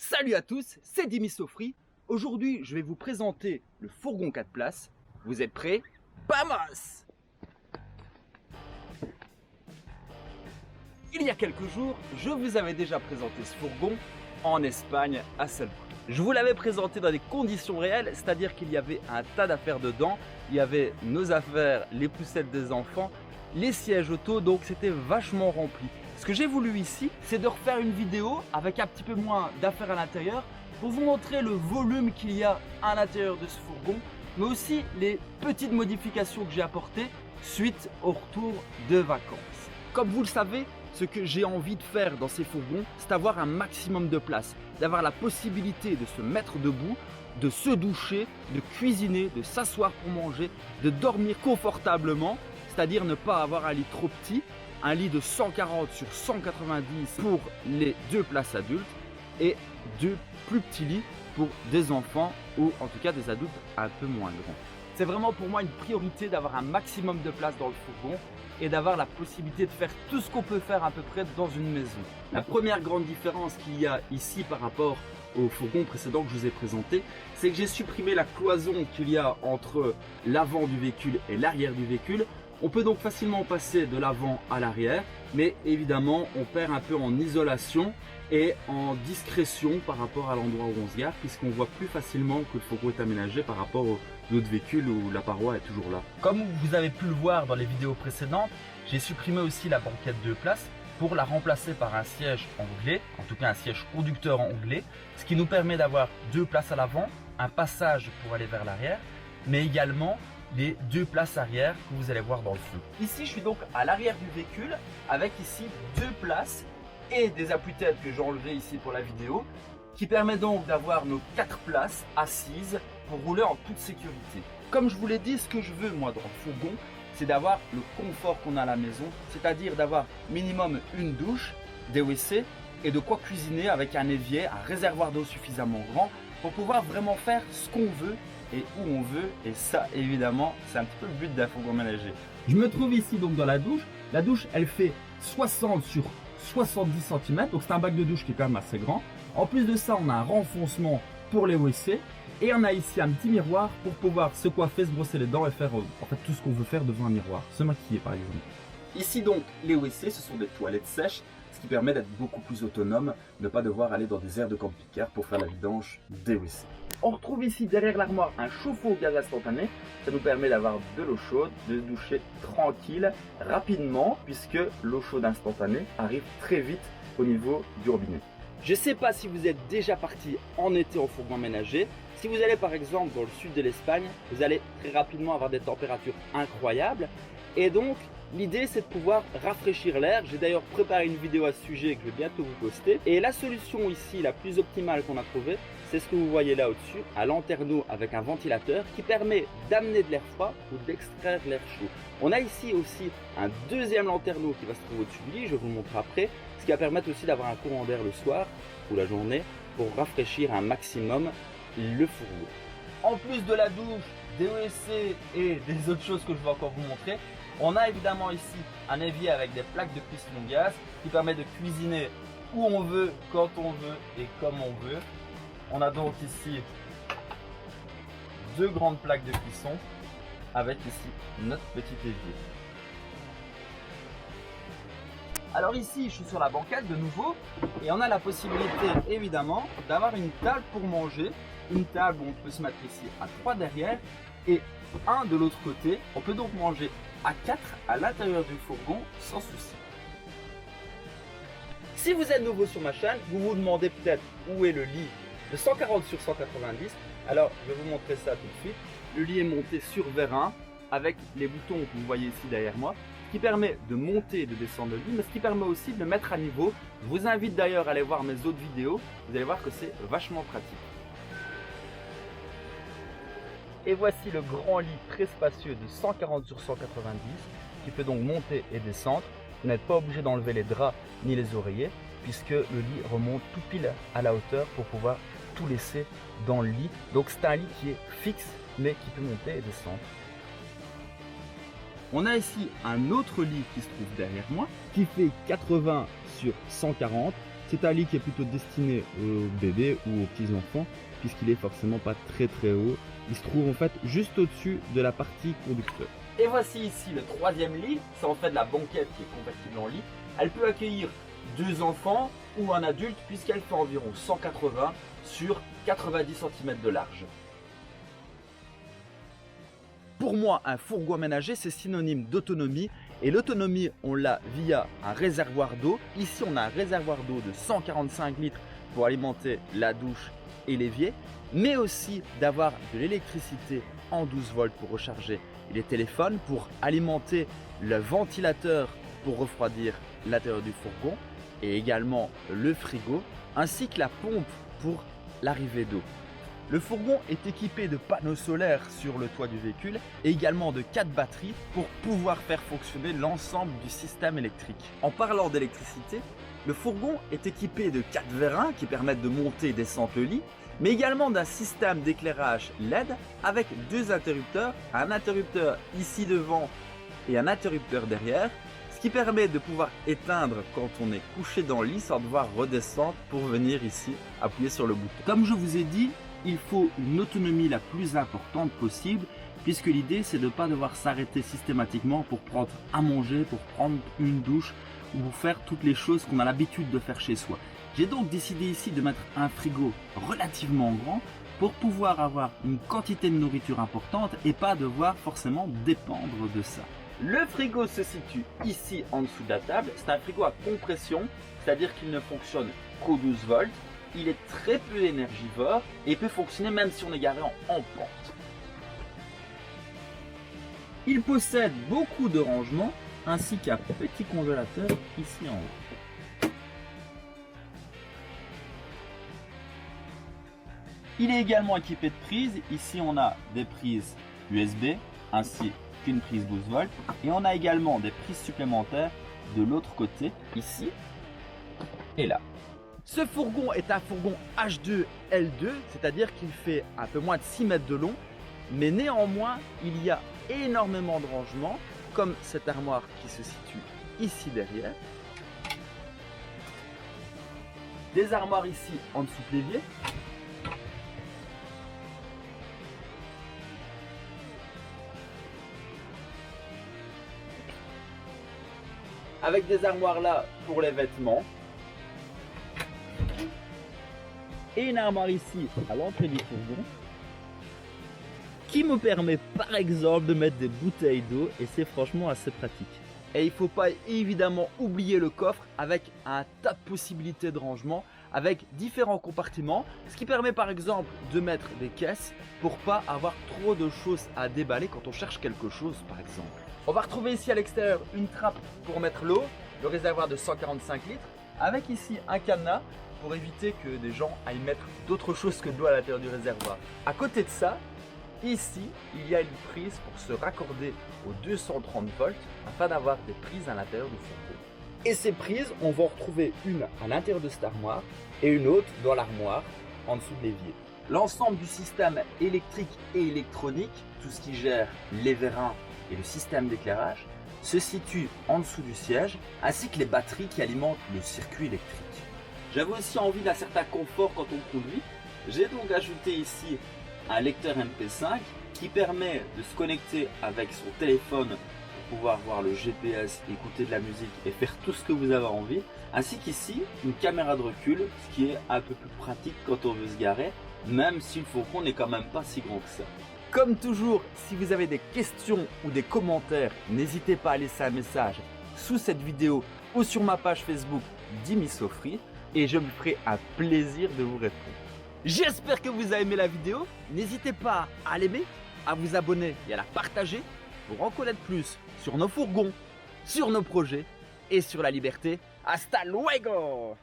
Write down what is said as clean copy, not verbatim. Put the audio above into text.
Salut à tous, c'est Dimi Sofri. Aujourd'hui, je vais vous présenter le fourgon 4 places. Vous êtes prêts? Vamos! Il y a quelques jours, je vous avais déjà présenté ce fourgon en Espagne à Salbris. Je vous l'avais présenté dans des conditions réelles, c'est-à-dire qu'il y avait un tas d'affaires dedans. Il y avait nos affaires, les poussettes des enfants, les sièges auto, donc c'était vachement rempli. Ce que j'ai voulu ici, c'est de refaire une vidéo avec un petit peu moins d'affaires à l'intérieur pour vous montrer le volume qu'il y a à l'intérieur de ce fourgon, mais aussi les petites modifications que j'ai apportées suite au retour de vacances. Comme vous le savez, ce que j'ai envie de faire dans ces fourgons, c'est avoir un maximum de place, d'avoir la possibilité de se mettre debout, de se doucher, de cuisiner, de s'asseoir pour manger, de dormir confortablement, c'est-à-dire ne pas avoir un lit trop petit, un lit de 140 sur 190 pour les 2 places adultes et 2 plus petits lits pour des enfants ou en tout cas des adultes un peu moins grands. C'est vraiment pour moi une priorité d'avoir un maximum de place dans le fourgon et d'avoir la possibilité de faire tout ce qu'on peut faire à peu près dans une maison. La première grande différence qu'il y a ici par rapport au fourgon précédent que je vous ai présenté, c'est que j'ai supprimé la cloison qu'il y a entre l'avant du véhicule et l'arrière du véhicule. On peut donc facilement passer de l'avant à l'arrière, mais évidemment on perd un peu en isolation et en discrétion par rapport à l'endroit où on se gare, puisqu'on voit plus facilement que le fourgon est aménagé par rapport aux autres véhicules où la paroi est toujours là. Comme vous avez pu le voir dans les vidéos précédentes, j'ai supprimé aussi la banquette 2 places pour la remplacer par un siège anglais, en tout cas un siège conducteur anglais, ce qui nous permet d'avoir 2 places à l'avant, un passage pour aller vers l'arrière, mais également les 2 places arrière que vous allez voir dans le fond. Ici, je suis donc à l'arrière du véhicule avec ici 2 places et des appuis-têtes que j'ai enlevés ici pour la vidéo, qui permet donc d'avoir nos 4 places assises pour rouler en toute sécurité. Comme je vous l'ai dit, ce que je veux moi dans le fourgon, c'est d'avoir le confort qu'on a à la maison, c'est-à-dire d'avoir minimum une douche, des WC et de quoi cuisiner avec un évier, un réservoir d'eau suffisamment grand pour pouvoir vraiment faire ce qu'on veut et où on veut, et ça évidemment c'est un petit peu le but d'un fourgon aménagé. Je me trouve ici donc dans la douche elle fait 60 sur 70 cm, donc c'est un bac de douche qui est quand même assez grand. En plus de ça, on a un renfoncement pour les WC et on a ici un petit miroir pour pouvoir se coiffer, se brosser les dents et faire en fait tout ce qu'on veut faire devant un miroir, se maquiller par exemple. Ici donc les WC, ce sont des toilettes sèches, ce qui permet d'être beaucoup plus autonome, ne pas devoir aller dans des aires de camping-car pour faire la vidange des WC. On retrouve ici derrière l'armoire un chauffe-eau au gaz instantané. Ça nous permet d'avoir de l'eau chaude, de se doucher tranquille, rapidement, puisque l'eau chaude instantanée arrive très vite au niveau du robinet. Je ne sais pas si vous êtes déjà parti en été en fourgon aménagé. Si vous allez par exemple dans le sud de l'Espagne, vous allez très rapidement avoir des températures incroyables. Et donc, l'idée c'est de pouvoir rafraîchir l'air. J'ai d'ailleurs préparé une vidéo à ce sujet que je vais bientôt vous poster. Et la solution ici, la plus optimale qu'on a trouvée, c'est ce que vous voyez là au-dessus, un lanterneau avec un ventilateur qui permet d'amener de l'air froid ou d'extraire l'air chaud. On a ici aussi un deuxième lanterneau qui va se trouver au-dessus du lit, je vous le montre après, ce qui va permettre aussi d'avoir un courant d'air le soir ou la journée pour rafraîchir un maximum le fourgon. En plus de la douche, des WC et des autres choses que je vais encore vous montrer, on a évidemment ici un évier avec des plaques de cuisson gaz qui permet de cuisiner où on veut, quand on veut et comme on veut. On a donc ici 2 grandes plaques de cuisson avec ici notre petit évier. Alors ici, je suis sur la banquette de nouveau et on a la possibilité évidemment d'avoir une table pour manger, une table où on peut se mettre ici à 3 derrière et un de l'autre côté. On peut donc manger à 4 à l'intérieur du fourgon sans souci. Si vous êtes nouveau sur ma chaîne, vous vous demandez peut-être où est le lit de 140 sur 190, alors je vais vous montrer ça tout de suite. Le lit est monté sur vérin avec les boutons que vous voyez ici derrière moi, ce qui permet de monter et de descendre le lit, mais ce qui permet aussi de le mettre à niveau. Je vous invite d'ailleurs à aller voir mes autres vidéos, vous allez voir que c'est vachement pratique. Et voici le grand lit très spacieux de 140 sur 190 qui peut donc monter et descendre. Vous n'êtes pas obligé d'enlever les draps ni les oreillers puisque le lit remonte tout pile à la hauteur pour pouvoir tout laisser dans le lit. Donc c'est un lit qui est fixe mais qui peut monter et descendre. On a ici un autre lit qui se trouve derrière moi qui fait 80 sur 140, C'est un lit qui est plutôt destiné aux bébés ou aux petits-enfants, puisqu'il est forcément pas très haut. Il se trouve en fait juste au-dessus de la partie conducteur. Et voici ici le troisième lit, c'est en fait la banquette qui est convertible en lit. Elle peut accueillir 2 enfants ou un adulte puisqu'elle fait environ 180 sur 90 cm de large. Pour moi, un fourgon aménagé, c'est synonyme d'autonomie. Et l'autonomie, on l'a via un réservoir d'eau. Ici, on a un réservoir d'eau de 145 litres pour alimenter la douche et l'évier, mais aussi d'avoir de l'électricité en 12 volts pour recharger les téléphones, pour alimenter le ventilateur pour refroidir l'intérieur du fourgon, et également le frigo, ainsi que la pompe pour l'arrivée d'eau. Le fourgon est équipé de panneaux solaires sur le toit du véhicule et également de 4 batteries pour pouvoir faire fonctionner l'ensemble du système électrique. En parlant d'électricité, le fourgon est équipé de 4 vérins qui permettent de monter et descendre le lit, mais également d'un système d'éclairage LED avec 2 interrupteurs, un interrupteur ici devant et un interrupteur derrière, ce qui permet de pouvoir éteindre quand on est couché dans le lit sans devoir redescendre pour venir ici appuyer sur le bouton. Comme je vous ai dit, il faut une autonomie la plus importante possible, puisque l'idée c'est de ne pas devoir s'arrêter systématiquement pour prendre à manger, pour prendre une douche ou pour faire toutes les choses qu'on a l'habitude de faire chez soi. J'ai donc décidé ici de mettre un frigo relativement grand pour pouvoir avoir une quantité de nourriture importante et pas devoir forcément dépendre de ça. Le frigo se situe ici en dessous de la table. C'est un frigo à compression, c'est-à-dire qu'il ne fonctionne qu'aux 12 volts. Il est très peu énergivore et peut fonctionner même si on est garé en pente. Il possède beaucoup de rangements ainsi qu'un petit congélateur ici en haut. Il est également équipé de prises. Ici on a des prises USB ainsi qu'une prise 12 volts et on a également des prises supplémentaires de l'autre côté ici et là. Ce fourgon est un fourgon H2L2, c'est-à-dire qu'il fait un peu moins de 6 mètres de long, mais néanmoins, il y a énormément de rangements, comme cette armoire qui se situe ici derrière. Des armoires ici en dessous de l'évier. Avec des armoires là pour les vêtements. Et une armoire ici à l'entrée du fourgon qui me permet par exemple de mettre des bouteilles d'eau et c'est franchement assez pratique. Et il ne faut pas évidemment oublier le coffre avec un tas de possibilités de rangement avec différents compartiments, ce qui permet par exemple de mettre des caisses pour pas avoir trop de choses à déballer quand on cherche quelque chose par exemple. On va retrouver ici à l'extérieur une trappe pour mettre l'eau, le réservoir de 145 litres, avec ici un cadenas pour éviter que des gens aillent mettre d'autres choses que de l'eau à l'intérieur du réservoir. À côté de ça, ici, il y a une prise pour se raccorder aux 230 volts afin d'avoir des prises à l'intérieur du fourgon. Et ces prises, on va en retrouver une à l'intérieur de cette armoire et une autre dans l'armoire en dessous de l'évier. L'ensemble du système électrique et électronique, tout ce qui gère les vérins et le système d'éclairage, se situe en dessous du siège ainsi que les batteries qui alimentent le circuit électrique. J'avais aussi envie d'un certain confort quand on conduit. J'ai donc ajouté ici un lecteur MP5 qui permet de se connecter avec son téléphone pour pouvoir voir le GPS, écouter de la musique et faire tout ce que vous avez envie. Ainsi qu'ici, une caméra de recul, ce qui est un peu plus pratique quand on veut se garer, même si le fourgon n'est quand même pas si grand que ça. Comme toujours, si vous avez des questions ou des commentaires, n'hésitez pas à laisser un message sous cette vidéo ou sur ma page Facebook Dimi Sofri et je me ferai un plaisir de vous répondre. J'espère que vous avez aimé la vidéo. N'hésitez pas à l'aimer, à vous abonner et à la partager pour en connaître plus sur nos fourgons, sur nos projets et sur la liberté. Hasta luego!